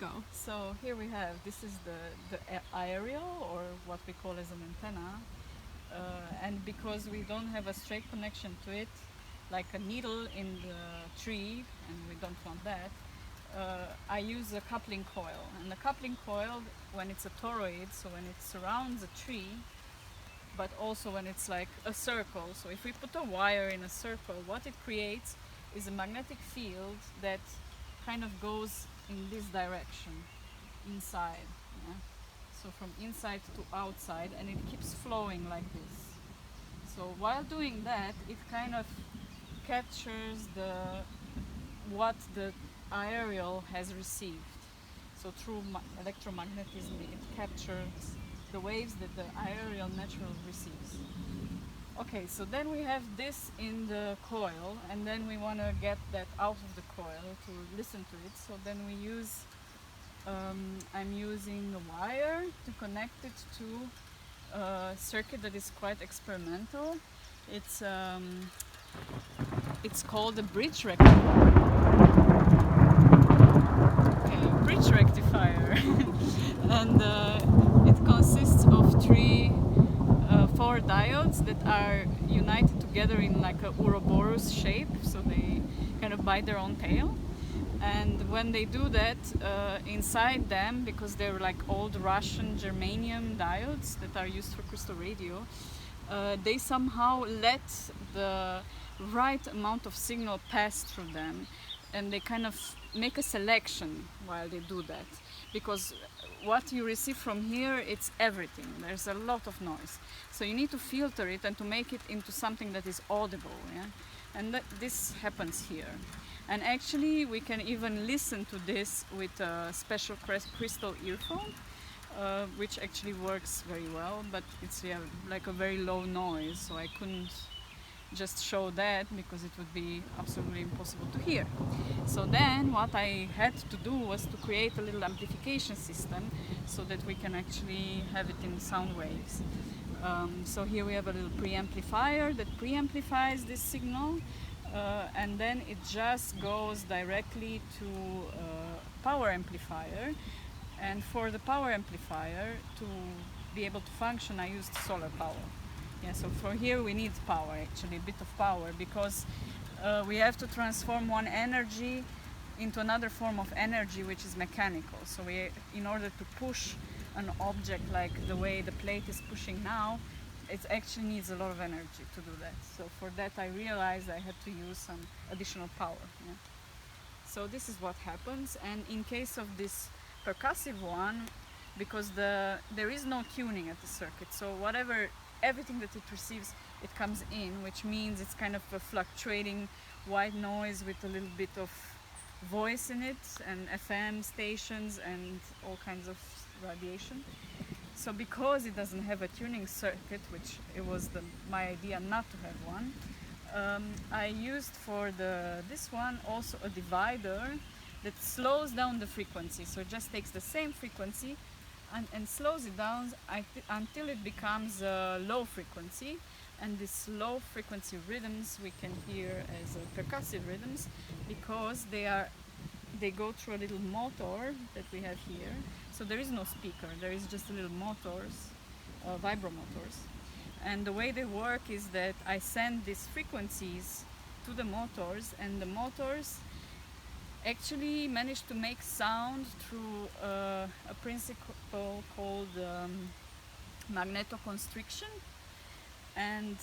go. So here we have, this is the aerial, or what we call as an antenna. And because we don't have a straight connection to it, like a needle in the tree, and we don't want that, I use a coupling coil. And the coupling coil, when it's a toroid, so when it surrounds a tree, but also when it's like a circle. So if we put a wire in a circle, what it creates is a magnetic field that kind of goes in this direction, inside. Yeah? So from inside to outside, and it keeps flowing like this. So while doing that, it kind of captures what the aerial has received. So through electromagnetism, it captures the waves that the aerial naturally receives. Okay, so then we have this in the coil, and then we want to get that out of the coil to listen to it. So then we use, I'm using a wire to connect it to a circuit that is quite experimental. It's called a bridge rectifier. Okay, bridge rectifier, and it consists of four diodes that are united together in like a Ouroboros shape, so they kind of bite their own tail. And when they do that, inside them, because they're like old Russian germanium diodes that are used for crystal radio, they somehow let the right amount of signal pass through them, and they kind of make a selection while they do that, because what you receive from here, it's everything. There's a lot of noise, so you need to filter it and to make it into something that is audible. Yeah? And this happens here. And actually we can even listen to this with a special crystal earphone, which actually works very well, but it's like a very low noise, so I couldn't just show that because it would be absolutely impossible to hear. So then what I had to do was to create a little amplification system so that we can actually have it in sound waves. So here we have a little preamplifier that preamplifies this signal, and then it just goes directly to a power amplifier. And for the power amplifier to be able to function, I used solar power. Yeah, so for here we need power, actually, a bit of power, because we have to transform one energy into another form of energy, which is mechanical. So in order to push an object like the way the plate is pushing now, it actually needs a lot of energy to do that. So for that I realized I had to use some additional power. Yeah. So this is what happens, and in case of this percussive one, because there is no tuning at the circuit, so everything that it receives, it comes in, which means it's kind of a fluctuating white noise with a little bit of voice in it, and FM stations and all kinds of radiation. So because it doesn't have a tuning circuit, which it was my idea not to have one, I used for this one also a divider that slows down the frequency. So it just takes the same frequency and slows it down until it becomes a low frequency. And these low frequency rhythms we can hear as percussive rhythms, because they go through a little motor that we have here. So there is no speaker, there is just a little motors, vibromotors. And the way they work is that I send these frequencies to the motors, and the motors actually manage to make sound through a principle called magnetoconstriction. And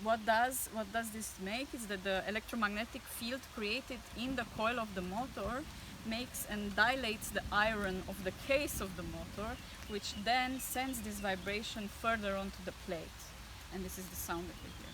what does this make is that the electromagnetic field created in the coil of the motor makes and dilates the iron of the case of the motor, which then sends this vibration further onto the plate. And this is the sound that we hear.